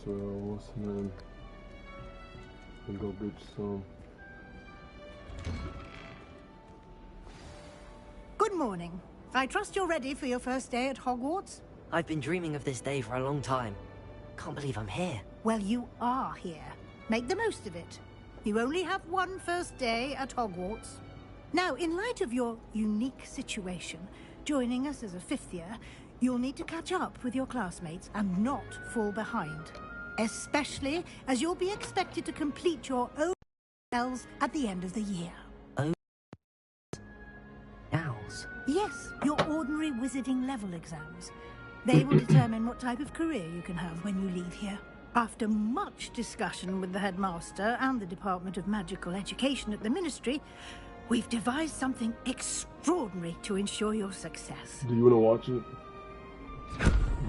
to what's the name? And go get some. Good morning. I trust you're ready for your first day at Hogwarts? I've been dreaming of this day for a long time. Can't believe I'm here. Well, you are here. Make the most of it. You only have one first day at Hogwarts. Now, in light of your unique situation, joining us as a fifth year, you'll need to catch up with your classmates and not fall behind. Especially as you'll be expected to complete your own spells at the end of the year. Oh, owls. Yes, your ordinary wizarding level exams. They will determine what type of career you can have when you leave here. After much discussion with the headmaster and the Department of Magical Education at the Ministry, we've devised something extraordinary to ensure your success. Do you want to watch it?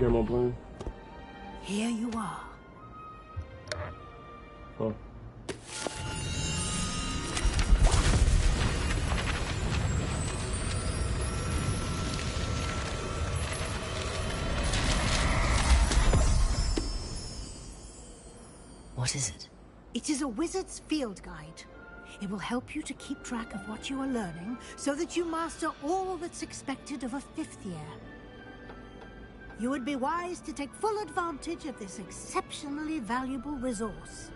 Game on playing? Here you are. Oh. What is it? It is a wizard's field guide. It will help you to keep track of what you are learning so that you master all that's expected of a fifth year. You would be wise to take full advantage of this exceptionally valuable resource.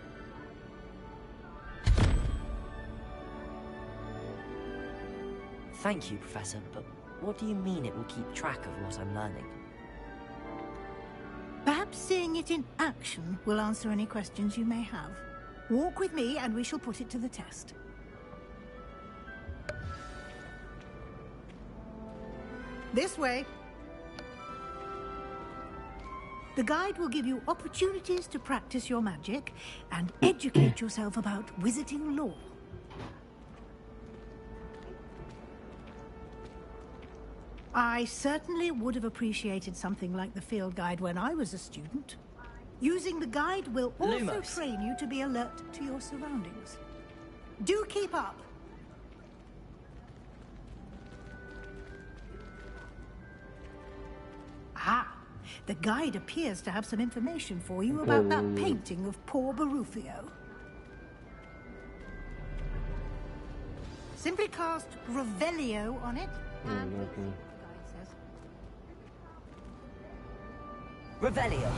Thank you, Professor, but what do you mean it will keep track of what I'm learning? Perhaps seeing it in action will answer any questions you may have. Walk with me and we shall put it to the test. This way. The guide will give you opportunities to practice your magic and educate yourself about wizarding lore. I certainly would have appreciated something like the field guide when I was a student. Using the guide will also Lumos. train you to be alert to your surroundings. Do keep up. Ah, the guide appears to have some information for you about that painting of poor Barufio. Simply cast Revelio on it, and we'll see what the guide says. Revelio.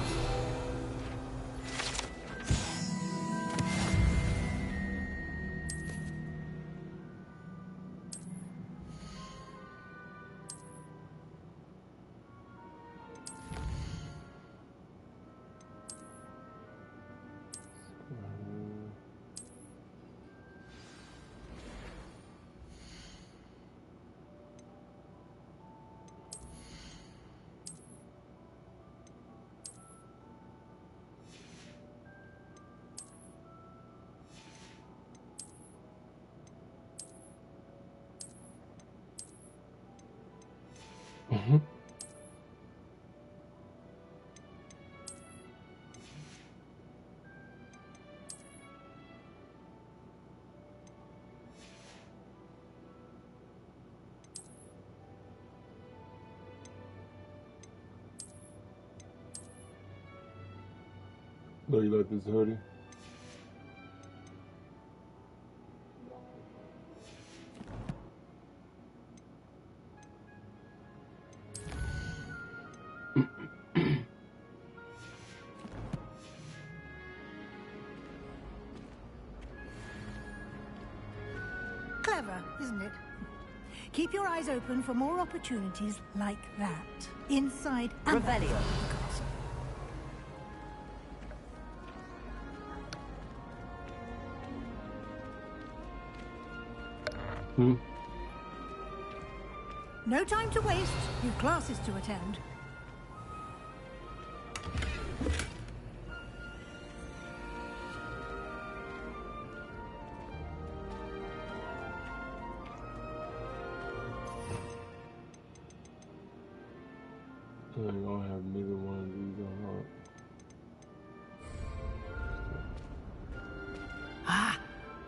Mm-hmm. No, you like this hoodie? Clever, isn't it? Keep your eyes open for more opportunities like that, inside and Revelio. outside the castle. No time to waste. You've classes to attend. I ain't gonna have neither one of these on. Ah,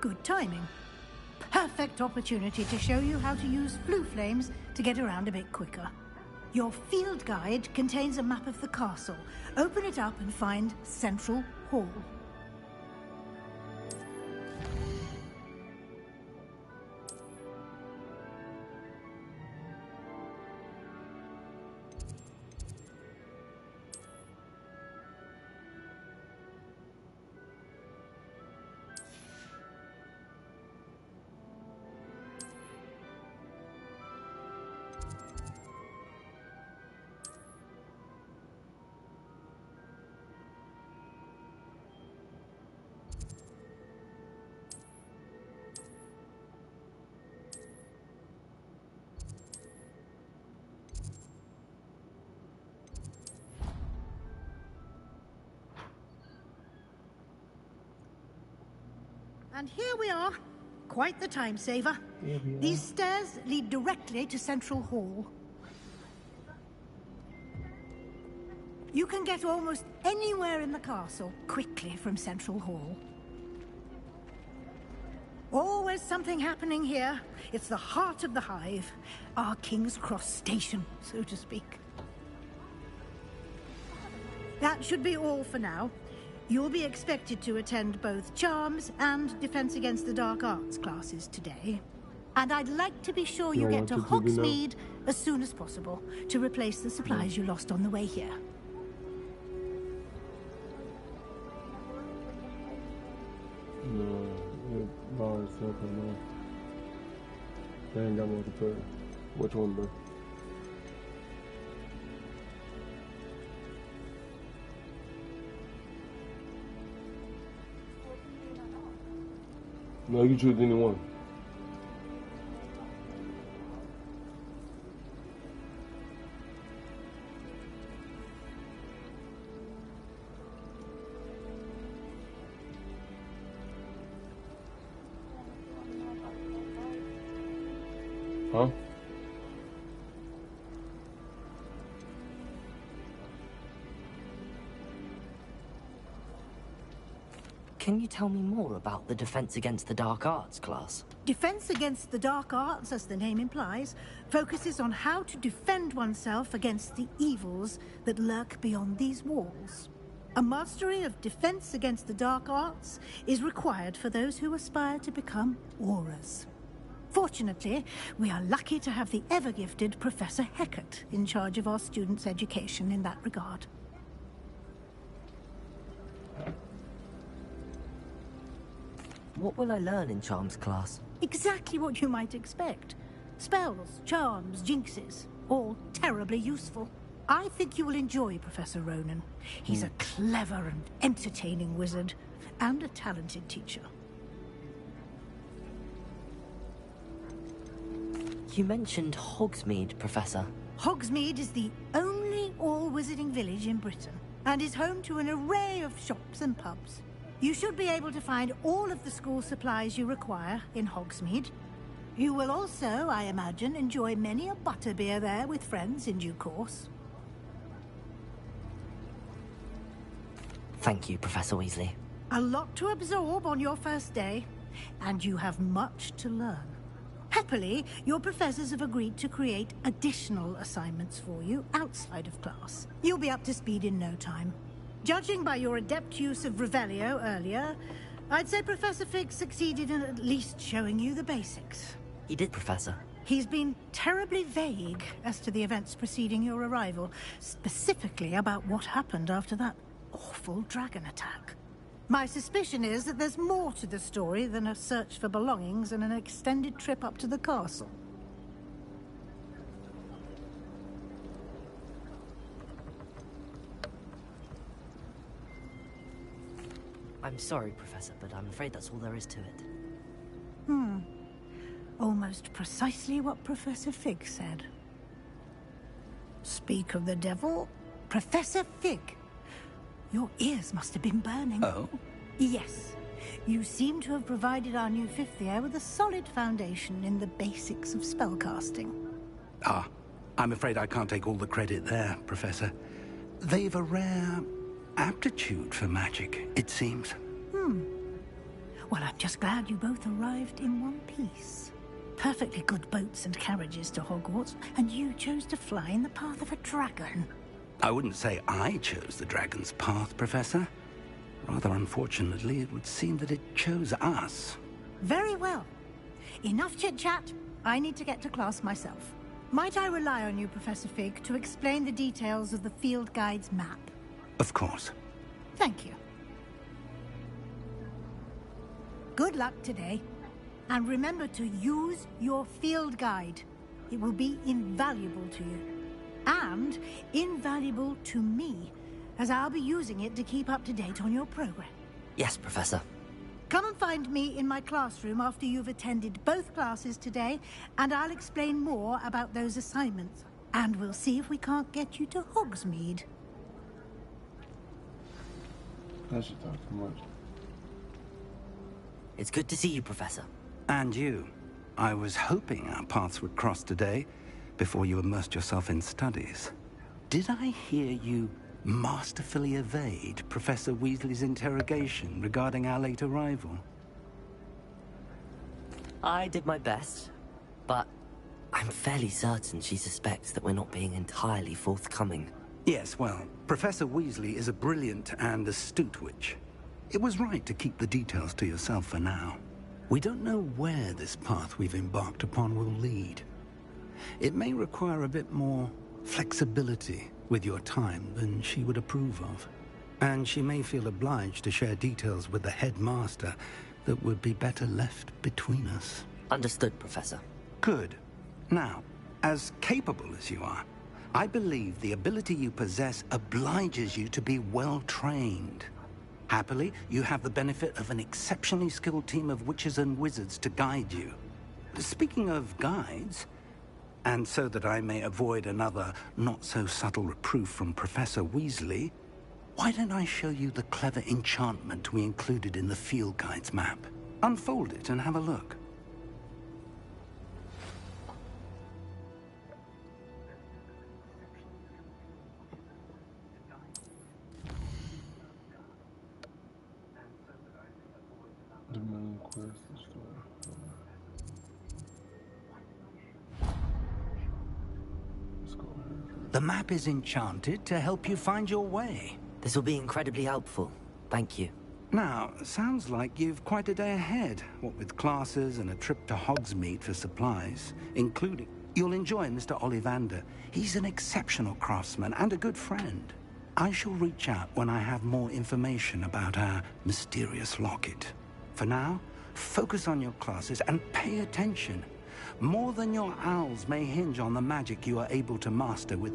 good timing. Perfect opportunity to show you how to use flue flames to get around a bit quicker. Your field guide contains a map of the castle. Open it up and find Central Hall. And here we are. Quite the time saver. These stairs lead directly to Central Hall. You can get almost anywhere in the castle quickly from Central Hall. Always something happening here. It's the heart of the hive. Our King's Cross station, so to speak. That should be all for now. You'll be expected to attend both Charms and Defense Against the Dark Arts classes today. And I'd like to be sure you get to Hogsmeade as soon as possible to replace the supplies you lost on the way here. No, it bars up enough. They ain't got more to put. Which one, bro? No, you choose any one. Huh? Can you tell me more about the Defense Against the Dark Arts class? Defense Against the Dark Arts, as the name implies, focuses on how to defend oneself against the evils that lurk beyond these walls. A mastery of Defense Against the Dark Arts is required for those who aspire to become Aurors. Fortunately, we are lucky to have the ever-gifted Professor Hecat in charge of our students' education in that regard. What will I learn in Charms class? Exactly what you might expect. Spells, charms, jinxes, all terribly useful. I think you will enjoy Professor Ronan. He's a clever and entertaining wizard, and a talented teacher. You mentioned Hogsmeade, Professor. Hogsmeade is the only all-wizarding village in Britain, and is home to an array of shops and pubs. You should be able to find all of the school supplies you require in Hogsmeade. You will also, I imagine, enjoy many a butterbeer there with friends in due course. Thank you, Professor Weasley. A lot to absorb on your first day, and you have much to learn. Happily, your professors have agreed to create additional assignments for you outside of class. You'll be up to speed in no time. Judging by your adept use of Revelio earlier, I'd say Professor Fig succeeded in at least showing you the basics. He did, Professor. He's been terribly vague as to the events preceding your arrival, specifically about what happened after that awful dragon attack. My suspicion is that there's more to the story than a search for belongings and an extended trip up to the castle. I'm sorry, Professor, but I'm afraid that's all there is to it. Almost precisely what Professor Fig said. Speak of the devil, Professor Fig. Your ears must have been burning. Oh? Yes. You seem to have provided our new fifth year with a solid foundation in the basics of spellcasting. Ah, I'm afraid I can't take all the credit there, Professor. They've a rare aptitude for magic, it seems. Well, I'm just glad you both arrived in one piece. perfectly good boats and carriages to Hogwarts, and you chose to fly in the path of a dragon. I wouldn't say I chose the dragon's path, Professor. Rather unfortunately, it would seem that it chose us. Very well. Enough chit-chat. I need to get to class myself. Might I rely on you, Professor Fig, to explain the details of the field guide's map? Of course. Thank you. Good luck today. And remember to use your field guide. It will be invaluable to you. And invaluable to me, as I'll be using it to keep up to date on your program. Yes, Professor. Come and find me in my classroom after you've attended both classes today, and I'll explain more about those assignments. And we'll see if we can't get you to Hogsmeade. I should talk too much. It's good to see you, Professor. And you. I was hoping our paths would cross today, before you immersed yourself in studies. Did I hear you masterfully evade Professor Weasley's interrogation regarding our late arrival? I did my best, but I'm fairly certain she suspects that we're not being entirely forthcoming. Yes, well, Professor Weasley is a brilliant and astute witch. It was right to keep the details to yourself for now. We don't know where this path we've embarked upon will lead. It may require a bit more flexibility with your time than she would approve of. And she may feel obliged to share details with the headmaster that would be better left between us. Understood, Professor. Good. Now, as capable as you are, I believe the ability you possess obliges you to be well-trained. Happily, you have the benefit of an exceptionally skilled team of witches and wizards to guide you. Speaking of guides, and so that I may avoid another not-so-subtle reproof from Professor Weasley, why don't I show you the clever enchantment we included in the field guide's map? Unfold it and have a look. The main quest is let's go ahead. The map is enchanted to help you find your way. This will be incredibly helpful. Thank you. Now, sounds like you've quite a day ahead, what with classes and a trip to Hogsmeade for supplies, including... You'll enjoy Mr. Ollivander. He's an exceptional craftsman and a good friend. I shall reach out when I have more information about our mysterious locket. For now, focus on your classes and pay attention. More than your owls may hinge on the magic you are able to master with...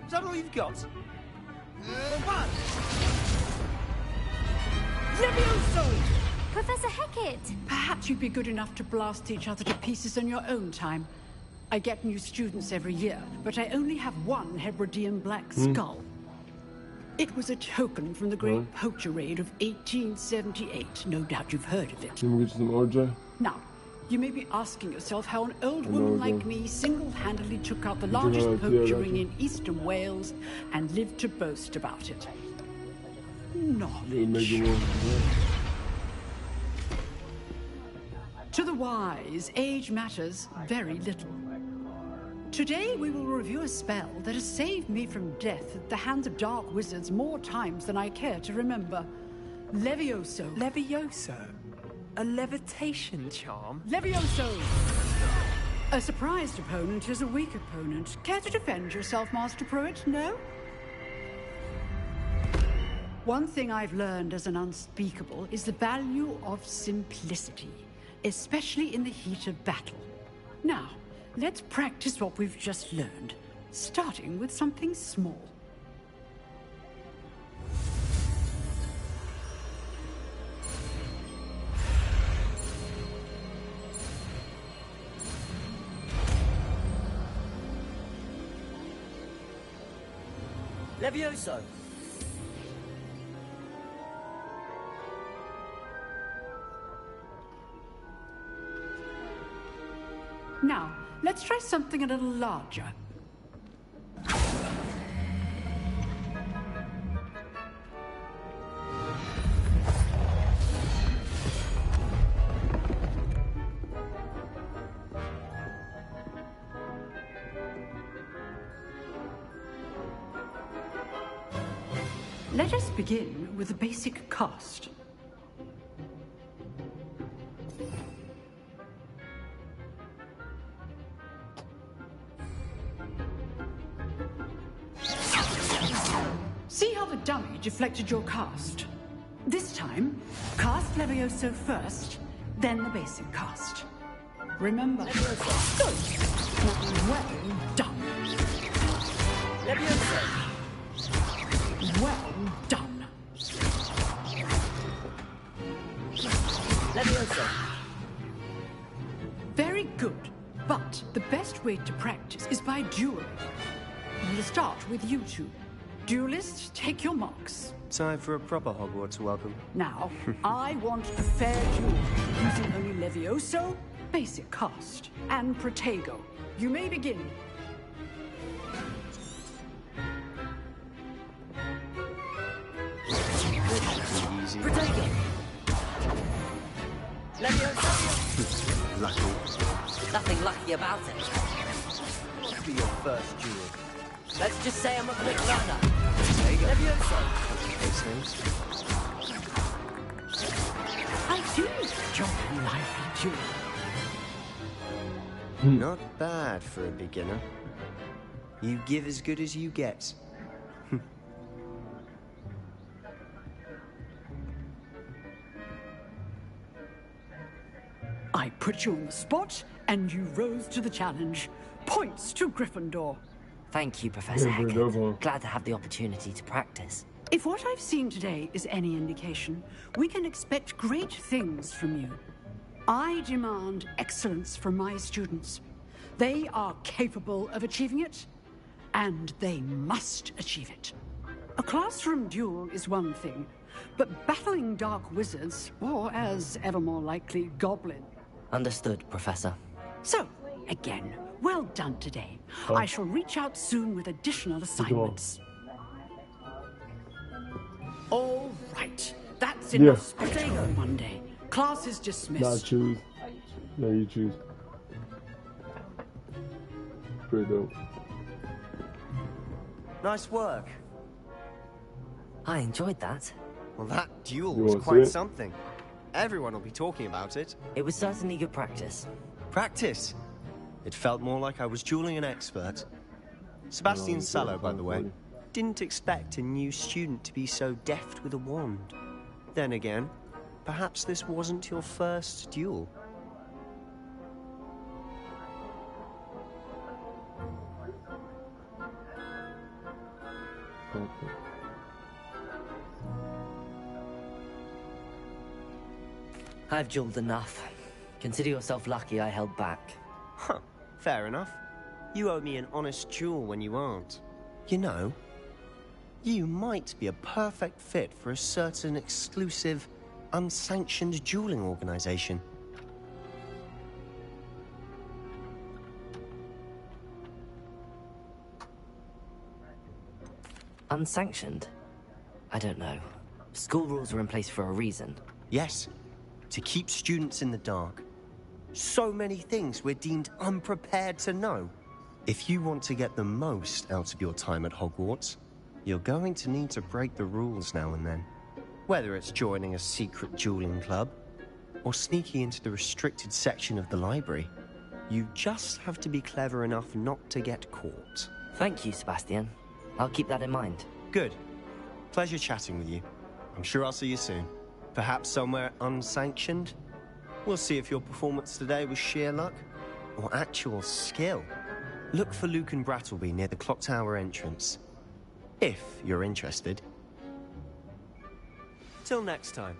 Is that all you've got? One! Levioso! Professor Hecat! Perhaps you'd be good enough to blast each other to pieces on your own time. I get new students every year, but I only have one Hebridean black skull. It was a token from the Great Poacher Raid of 1878. No doubt you've heard of it. Let me get you some OJ. Now, you may be asking yourself how an old woman like me single-handedly took out the largest poacher ring in eastern Wales and lived to boast about it. Knowledge. To the wise, age matters very little. Today we will review a spell that has saved me from death at the hands of dark wizards more times than I care to remember. Levioso. Levioso? A levitation charm? Levioso! A surprised opponent is a weak opponent. Care to defend yourself, Master Pruitt? No? One thing I've learned as an unspeakable is the value of simplicity. especially in the heat of battle. Now, let's practice what we've just learned, starting with something small. Levioso! Now, let's try something a little larger. Let us begin with the basic cast. See how the dummy deflected your cast? This time, cast Levioso first, then the basic cast. Remember? Good. Well done. Levioso! Well done. Levioso! Very good. But the best way to practice is by dueling. We'll start with you two. Duelists, take your marks. Time for a proper Hogwarts welcome. Now, I want a fair duel, using only Levioso, basic cast, and Protego. You may begin. Easy. Protego! Levioso! Lucky. Nothing lucky about it. Must be your first duel. Let's just say I'm a quick learner. There you go. Levioso! Those things. I do enjoy a lively duel. Not bad for a beginner. You give as good as you get. I put you on the spot, and you rose to the challenge. Points to Gryffindor. Thank you, Professor Yeah, bring it Hackett. over. Glad to have the opportunity to practice. If what I've seen today is any indication, we can expect great things from you. I demand excellence from my students. They are capable of achieving it, and they must achieve it. A classroom duel is one thing, but battling dark wizards, or as ever more likely, goblins. Understood, Professor. So, again, well done today. I shall reach out soon with additional assignments. All right, that's enough spectacle for one day. Class is dismissed. Not choose. No, you choose. Pretty dope. Nice work. I enjoyed that. Well, that duel You was wanna see quite it? something. Everyone will be talking about it. It was certainly good practice. Practice. It felt more like I was dueling an expert. Sebastian Oh, Sallow, by the way, funny. didn't expect a new student to be so deft with a wand. Then again, perhaps this wasn't your first duel. Okay. I've dueled enough. Consider yourself lucky I held back. Huh, fair enough. You owe me an honest duel when you aren't. You know, you might be a perfect fit for a certain exclusive, unsanctioned dueling organization. Unsanctioned? I don't know. School rules are in place for a reason. Yes, to keep students in the dark. So many things we're deemed unprepared to know. If you want to get the most out of your time at Hogwarts, you're going to need to break the rules now and then. Whether it's joining a secret dueling club, or sneaking into the restricted section of the library, you just have to be clever enough not to get caught. Thank you, Sebastian. I'll keep that in mind. Good. Pleasure chatting with you. I'm sure I'll see you soon. Perhaps somewhere unsanctioned? We'll see if your performance today was sheer luck or actual skill. Look for Luke and Brattleby near the clock tower entrance, if you're interested. Till next time.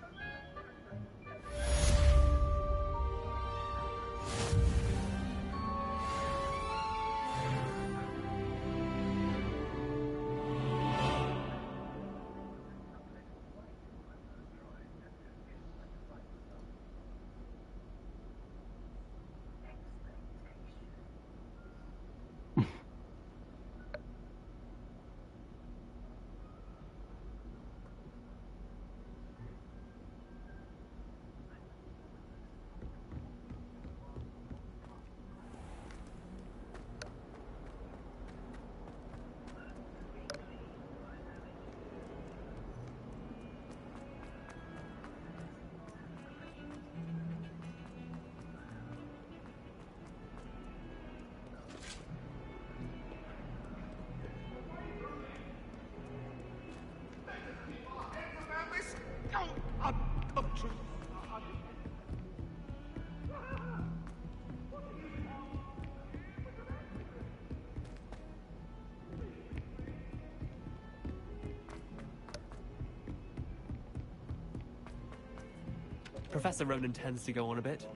Professor Ronan tends to go on a bit.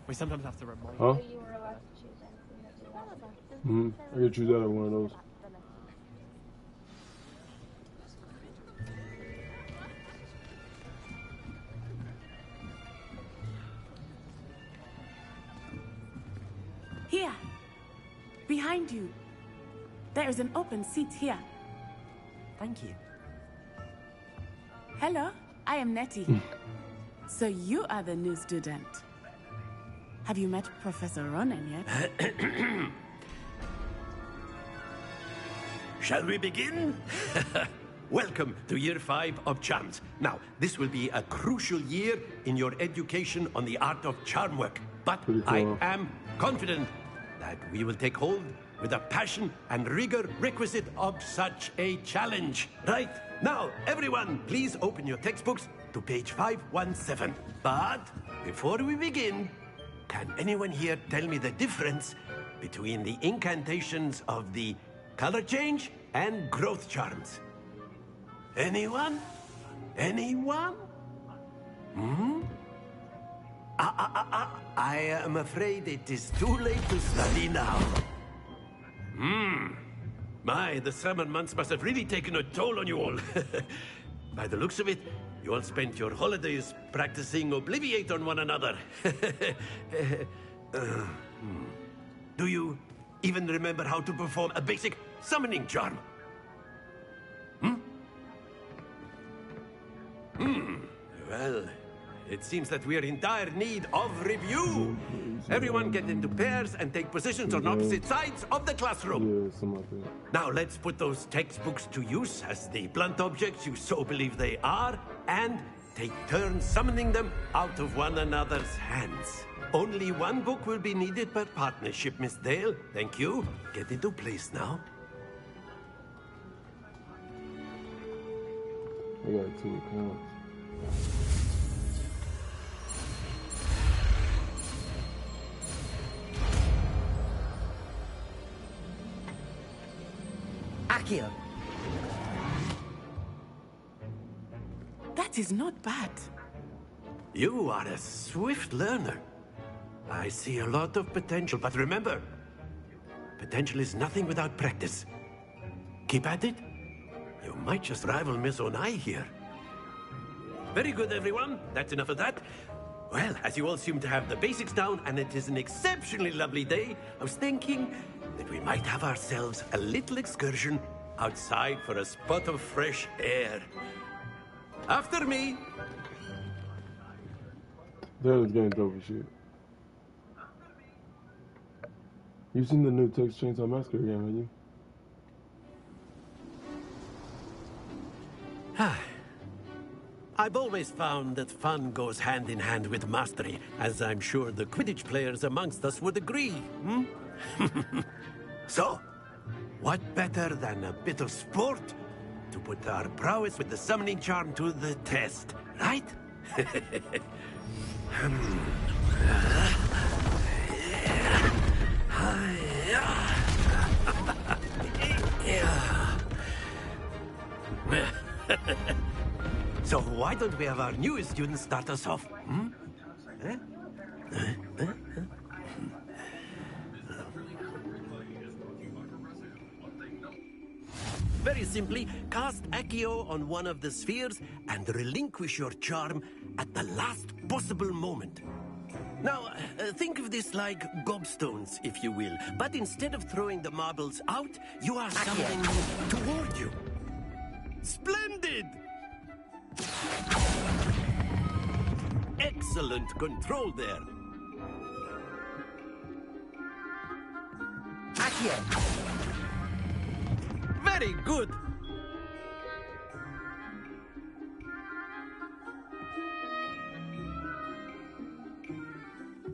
We sometimes have to remind Huh? I could choose out of one of those. Here, behind you. There is an open seat here. Thank you. Hello, I am Nettie. So you are the new student. Have you met Professor Ronan yet? Shall we begin? Welcome to Year 5 of Charms. Now, this will be a crucial year in your education on the art of charm work. But I am confident that we will take hold with the passion and rigor requisite of such a challenge. Right? Now, everyone, please open your textbooks to page 517. But before we begin, can anyone here tell me the difference between the incantations of the color change and growth charms? Anyone? Anyone? I am afraid it is too late to study now. My, the summer months must have really taken a toll on you all. By the looks of it, you all spent your holidays practicing Obliviate on one another. Do you even remember how to perform a basic summoning charm? Well, it seems that we are in dire need of review. Everyone get into pairs and take positions on opposite sides of the classroom. Yeah, something like that. Now let's put those textbooks to use as the blunt objects you so believe they are, and take turns summoning them out of one another's hands. Only one book will be needed per partnership, Miss Dale. Thank you. Get into place now. I got 2 accounts. Accio! That is not bad. You are a swift learner. I see a lot of potential, but remember, potential is nothing without practice. Keep at it. You might just rival Miss Onai here. Very good, everyone. That's enough of that. Well, as you all seem to have the basics down, and it is an exceptionally lovely day, I was thinking that we might have ourselves a little excursion outside for a spot of fresh air. After me. That was getting dope as shit. You've seen the new Texas Chainsaw Massacre game, haven't you? I've always found that fun goes hand in hand with mastery, as I'm sure the Quidditch players amongst us would agree. So, what better than a bit of sport to put our prowess with the summoning charm to the test, right? So why don't we have our newest student start us off? Hmm? Very simply, cast Accio on one of the spheres and relinquish your charm at the last possible moment. Now, think of this like gobstones, if you will. But instead of throwing the marbles out, you are summoning them toward you. Splendid! Excellent control there. Accio! Very good.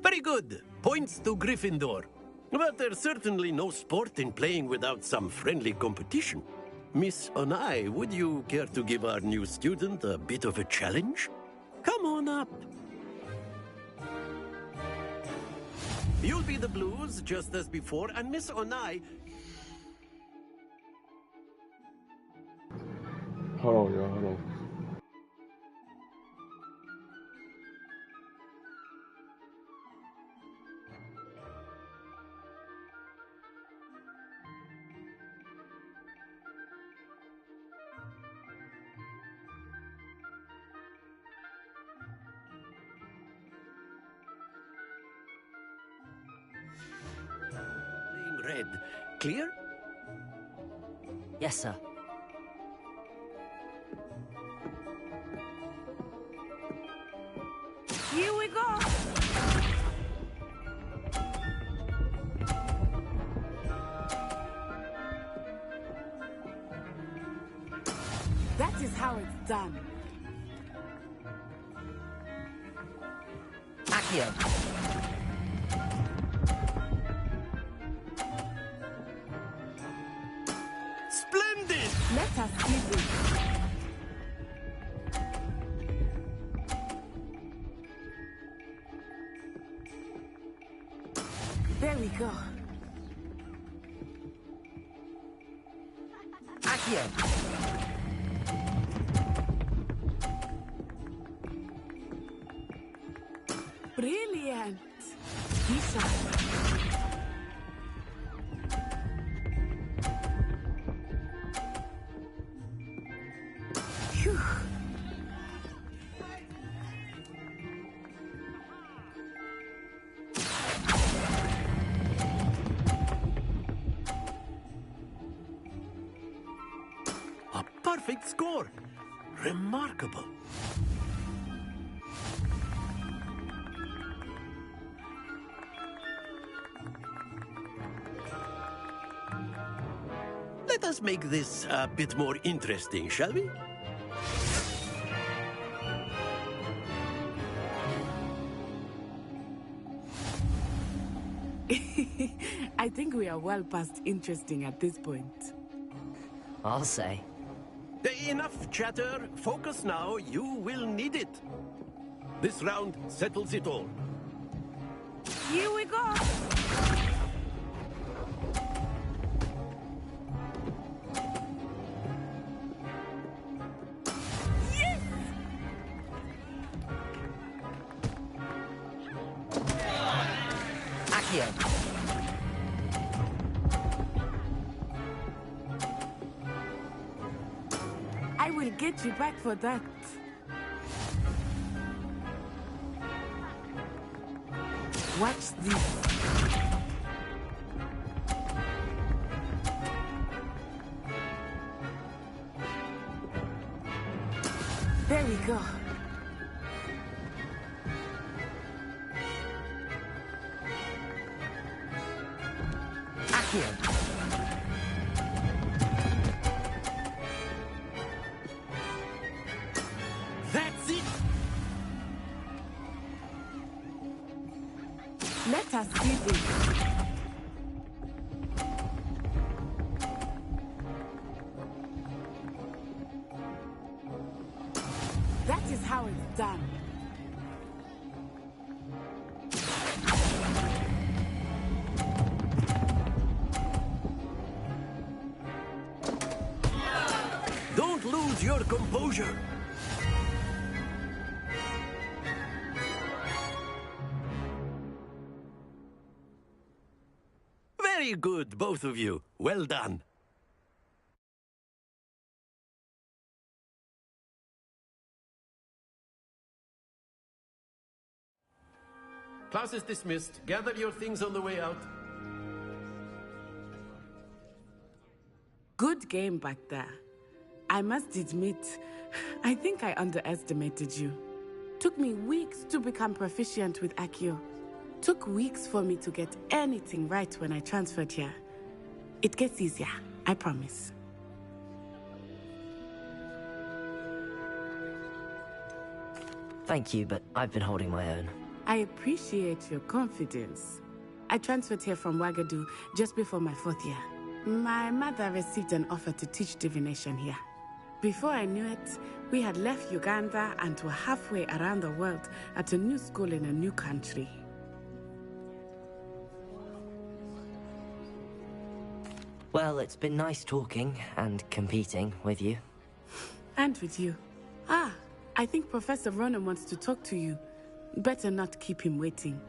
Very good. Points to Gryffindor. But there's certainly no sport in playing without some friendly competition. Miss Onai, would you care to give our new student a bit of a challenge? Come on up. You'll be the Blues, just as before, and Miss Onai... Hold on, y'all, hold on. Red. Clear? Yes, sir. Here we go. That is how it's done. Accio! Splendid! Let us see this. There we go. Accio! Brilliant. Lisa. Phew. A perfect score. Remarkable. Let us make this a bit more interesting, shall we? I think we are well past interesting at this point. I'll say. Enough chatter. Focus now. You will need it. This round settles it all. Here we go. Yes! Accio! I will get you back for that. Watch this. There we go. Accio! That's it. Let us see this. That is how it's done. composure. Very good, both of you. Well done. Class is dismissed. Gather your things on the way out. Good game back there. I must admit, I think I underestimated you. Took me weeks to become proficient with Accio. Took weeks for me to get anything right when I transferred here. It gets easier, I promise. Thank you, but I've been holding my own. I appreciate your confidence. I transferred here from Wagadu just before my 4th year. My mother received an offer to teach divination here. Before I knew it, we had left Uganda and were halfway around the world at a new school in a new country. Well, it's been nice talking and competing with you. And with you. Ah, I think Professor Ronan wants to talk to you. Better not keep him waiting.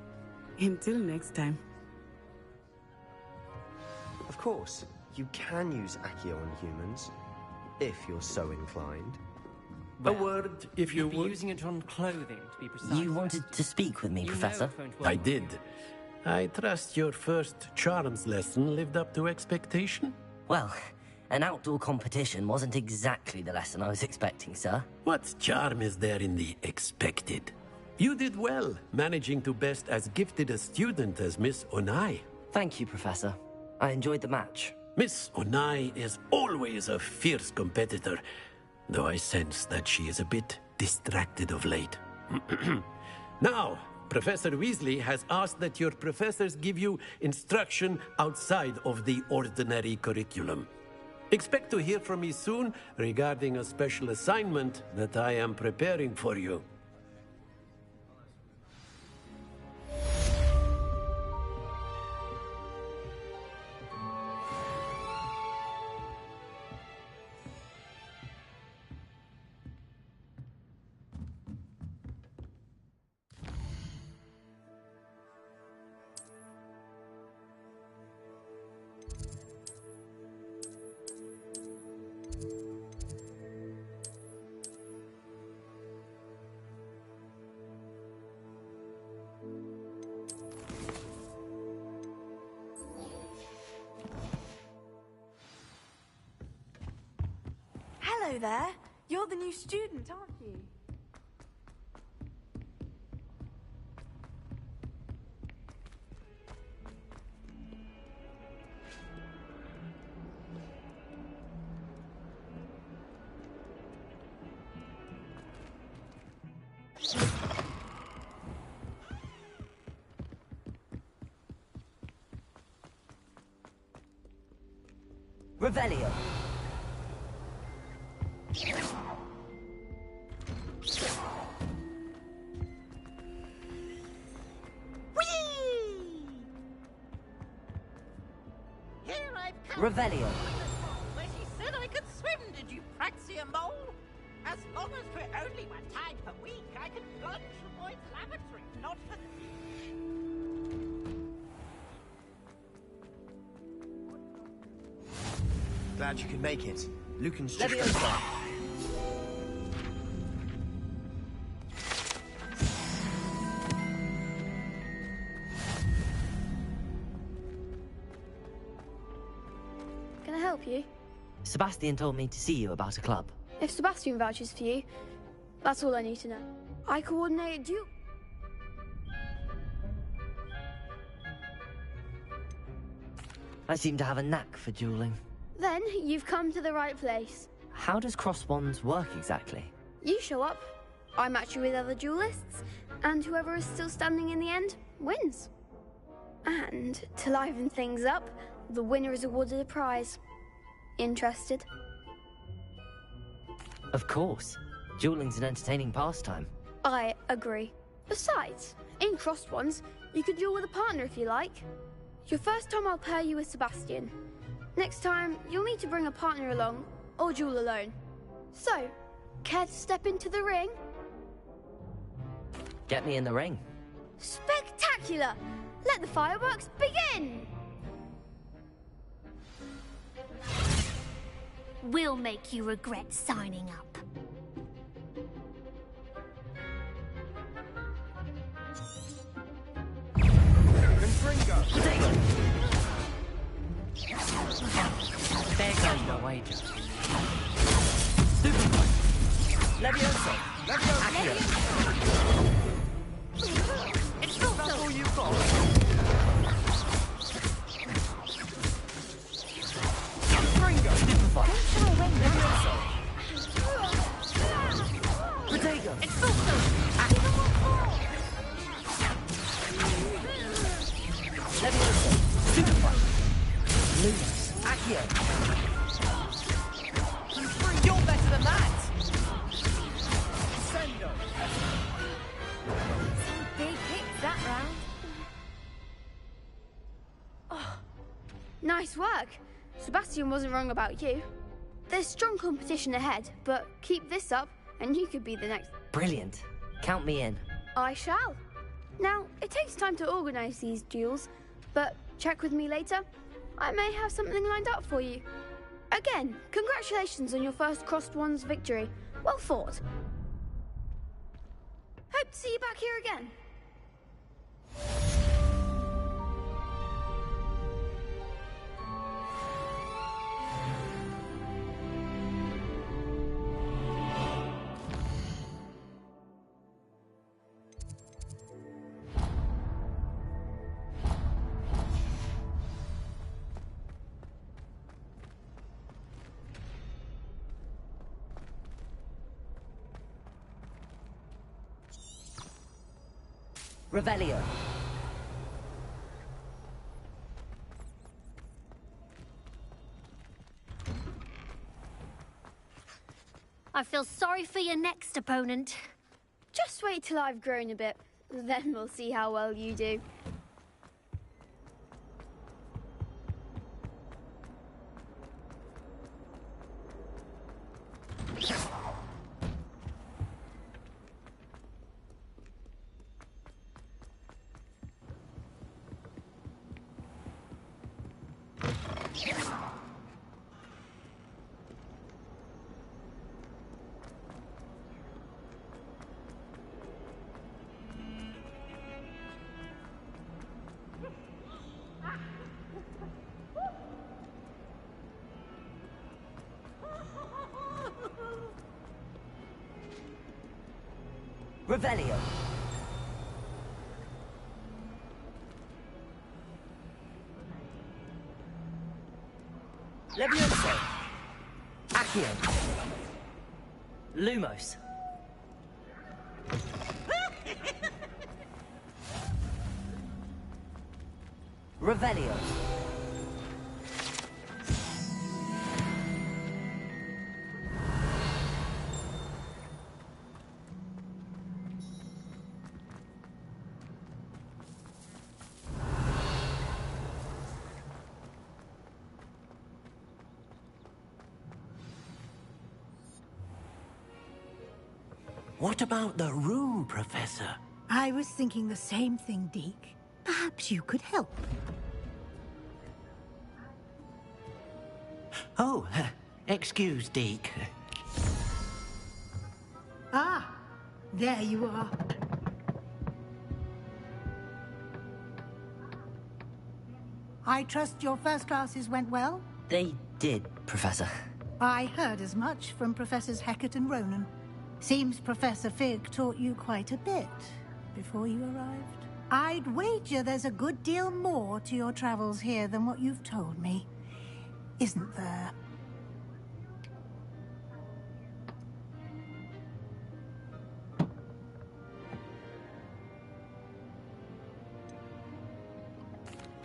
Until next time. Of course, you can use Accio on humans, if you're so inclined. A word, if you You'd be would. using it on clothing, to be precise. You wanted to speak with me, You know Professor? it won't work. I did. I trust your first charms lesson lived up to expectation? Well, an outdoor competition wasn't exactly the lesson I was expecting, sir. What charm is there in the expected? You did well, managing to best as gifted a student as Miss Onai. Thank you, Professor. I enjoyed the match. Miss Onai is always a fierce competitor, though I sense that she is a bit distracted of late. Now, Professor Weasley has asked that your professors give you instruction outside of the ordinary curriculum. Expect to hear from me soon regarding a special assignment that I am preparing for you. Hello there. You're the new student, aren't you? Revelio. Revelio. Where she said I could swim, did you praxia mole? As long as we're only one time per week, I can plunge the boys' lavatory, not for the... Glad you could make it. Lucan's just... Leviosa. Can I help you? Sebastian told me to see you about a club. If Sebastian vouches for you, that's all I need to know. I coordinate duel. I seem to have a knack for dueling. Then you've come to the right place. How does crosswands work exactly? You show up, I match you with other duelists, and whoever is still standing in the end wins. And to liven things up, the winner is awarded a prize. Interested? Of course. Dueling's an entertaining pastime. I agree. Besides, in crossed ones, you can duel with a partner if you like. Your first time I'll pair you with Sebastian. Next time, you'll need to bring a partner along, or duel alone. So, Care to step into the ring? Get me in the ring. Spectacular! Let the fireworks begin! We'll make you regret signing up. There goes your wager. Stupid one. Levioso. Accio. It's not all you've got. Ringo. Stupefy. Levioso. Protego. It's also Levioso. Stupefy. Lumos. Accio. You're better than that. Sendo. Some big hits that round. Oh, nice work. Sebastian wasn't wrong about you. There's strong competition ahead, but keep this up and you could be the next. Brilliant. Count me in. I shall. Now, it takes time to organise these duels, but check with me later. I may have something lined up for you. Again, congratulations on your first Crossed Wands victory. Well fought. Hope to see you back here again. Revelio. I feel sorry for your next opponent. Just wait till I've grown a bit, then we'll see how well you do. Revelio. Levioso. Accio. Lumos. Revelio. What about the room, Professor? I was thinking the same thing, Deke. Perhaps you could help. Oh, excuse, Deke. Ah, there you are. I trust your first classes went well? They did, Professor. I heard as much from Professors Hecat and Ronan. Seems Professor Fig taught you quite a bit before you arrived. I'd wager there's a good deal more to your travels here than what you've told me. Isn't there?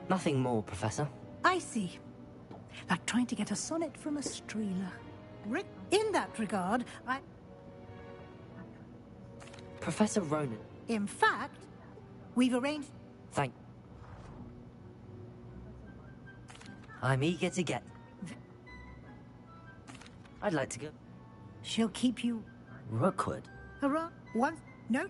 Nothing more, Professor. I see. Like trying to get a sonnet from a streeler. In that regard, Professor Ronan. In fact, we've arranged... I'm eager to get... I'd like to go. She'll keep you Rookwood? Hurrah! One. No.